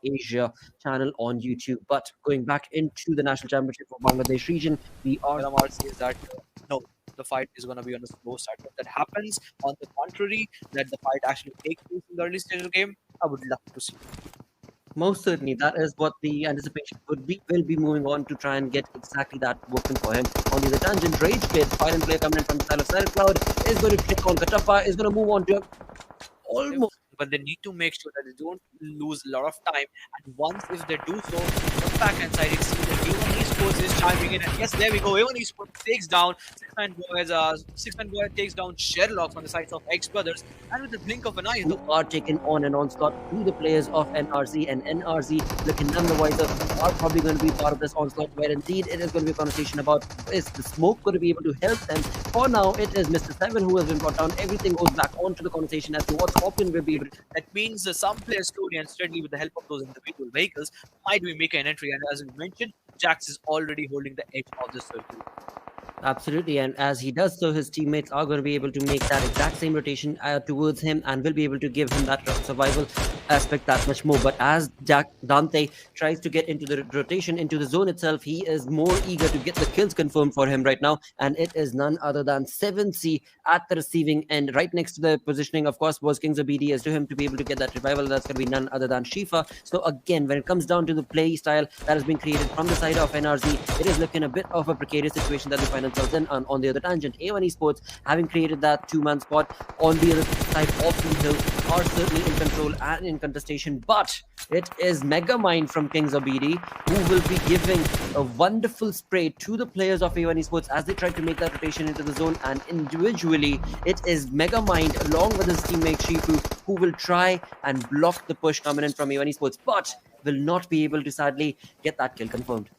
Asia channel on YouTube. But going back into the national championship for Bangladesh region, we are Miramar says that no, the fight is going to be on the slow side. If that happens, on the contrary, that the fight actually takes place in the early stage of the game, I would love to see. most certainly that is what the anticipation would be. Will be moving on to try and get exactly that working for him. On the other tangent, Rage Kid, silent player coming in from the side of Silent Cloud, is going to take on Katappa, is going to move on to almost. But they need to make sure that they don't lose a lot of time. And once if they do so, from the back end side, it seems that A1 Esports is chiming in. And yes, there we go. A1 Esports takes down Six Man Boy takes down Sherlock on the sides of X Brothers. And with the blink of an eye, Who are taking on an onslaught to the players of NRZ, and NRZ, looking none the wiser, are probably going to be part of this onslaught, where indeed it is going to be a conversation about, is the smoke going to be able to help them? For now, it is Mr. Seven who has been brought down. Everything goes back onto the conversation as to what Scorpion will be able to. that means some players slowly and steadily, with the help of those individual vehicles, might be making an entry. And as we mentioned, Jax is already holding the edge of the circle. Absolutely, and as he does so, his teammates are going to be able to make that exact same rotation towards him and will be able to give him that survival aspect that much more. But as Dante tries to get into the rotation, into the zone itself, he is more eager to get the kills confirmed for him right now, and it is none other than 7C at the receiving end, right next to the positioning, of course, was Kings of BD as to him to be able to get that revival. That's going to be none other than Shifa. So again, when it comes down to the play style that has been created from the side of NRZ, it is looking a bit of a precarious situation that they find themselves in. And on the other tangent, A1 Esports, having created that two-man spot on the other side of the hill, are certainly in control and in contestation. But it is Megamind from Kings of BD who will be giving a wonderful spray to the players of A1 Esports as they try to make that rotation into the zone. And individually, it is Megamind along with his teammate Shifu who will try and block the push coming in from A1 Esports, but will not be able to sadly get that kill confirmed.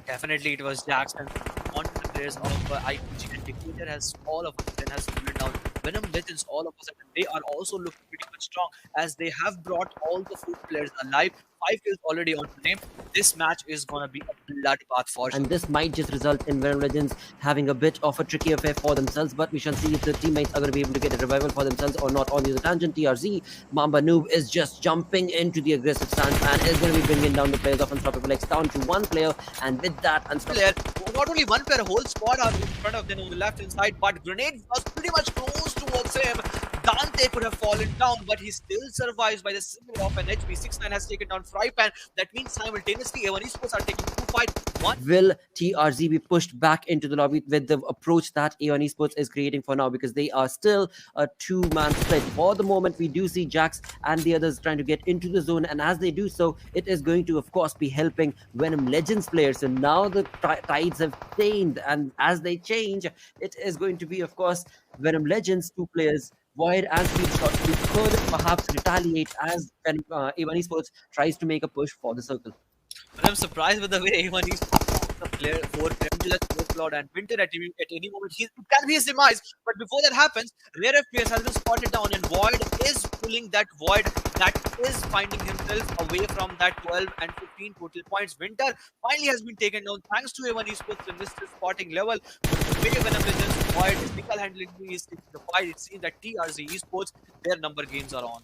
Definitely, it was Jackson. On to the players of IPG, and Dictator has all of a sudden has pulled down Venom Legends. All of a sudden, they are also looking pretty much strong as they have brought all the 4 players alive. 5 kills already on the name. This match is gonna be a bloodbath for sure. And this might just result in Venom Legends having a bit of a tricky affair for themselves, but we shall see if the teammates are going to be able to get a revival for themselves or not. On the other tangent, TRZ, Mamba Noob is just jumping into the aggressive stance and is going to be bringing down the players of Unstoppable X down to 1 player, and with that, Player, not only 1 player, a whole squad are in front of them on the left hand side, but Grenade was pretty much close towards him. Dante could have fallen down, but he still survives by the single of an HP. 6-9 has taken down Frypan. That means simultaneously, A1 Esports are taking 2 fight. Will TRZ be pushed back into the lobby with the approach that A1 Esports is creating for now, because they are still a 2-man split? For the moment, we do see Jax and the others trying to get into the zone, and as they do so, it is going to, of course, be helping Venom Legends players. So now the tides have changed, and as they change, it is going to be, of course, Venom Legends 2 players, Void and Speedshot, who could perhaps retaliate as A1 Esports tries to make a push for the circle. But I'm surprised with the way A1 Esports the player 4 Pendulous, Overlord, and Winter at any moment. It can be his demise. But before that happens, Rare FPS has been spotted down, and Void is pulling that Void that is finding himself away from that 12 and 15 total points. Winter finally has been taken down thanks to A1 Esports in this spotting level. The way Venom Legends Void is single-handedly is taking the fight. It seems that TRZ Esports, their number games are on.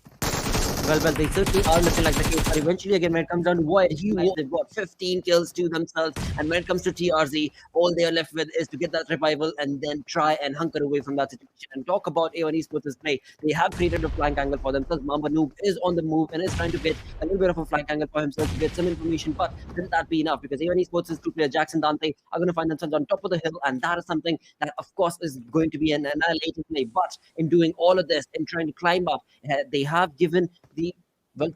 Well, they certainly are looking like the case. But eventually, again, when it comes down to Void, they've got 15 kills to themselves. And when it comes to TRZ, all they are left with is to get that revival and then try and hunker away from that situation. And talk about A1 Esports' play. They have created a flank angle for themselves. Mamba Noob is on the move and is trying to get a little bit of a flank angle for himself to get some information. But will that be enough? Because A1 Esports' 2 players, Jackson Dante, are going to find themselves on top of the hill. And that is something that, of course, is going to be an annihilating play. But in doing all of this, in trying to climb up, they have given the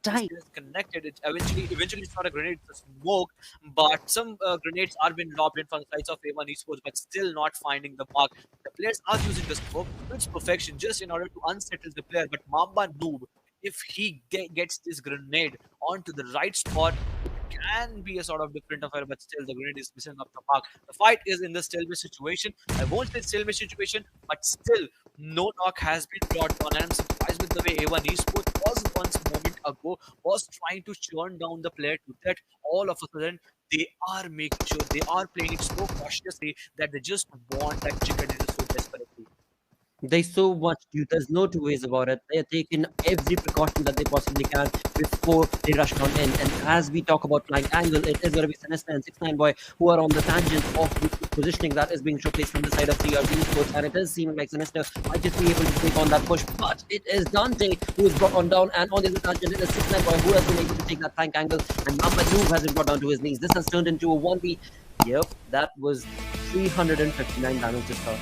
time is connected. It eventually it's not a grenade, it's a smoke. But some grenades are being lobbed in from the sides of A1 Esports, but still not finding the mark. The players are using the smoke to its perfection just in order to unsettle the player. But Mamba Noob, if he gets this grenade onto the right spot, it can be a sort of different affair, but still the grenade is missing up the mark. The fight is in the stalemate situation. I won't say stalemate situation, but still no knock has been brought on. And I'm surprised with the way A1 Esports was once moment ago was trying to churn down the player to that. All of a sudden, they are making sure they are playing it so cautiously that they just want that chicken dinner so desperately. They so much do. There's no two ways about it. They're taking every precaution that they possibly can before they rush on in. And as we talk about flying angle, it is going to be Sinister and 6ix9ine Boy who are on the tangent of the positioning that is being showcased from the side of TRG Esports. And it is seeming like Sinister might just be able to take on that push. But it is Dante who is brought on down. And on the other tangent, it is 6ix9ine Boy who has been able to take that flank angle. And Mamba has been brought down to his knees. This has turned into a 1v. Yep, that was 359 damage to start.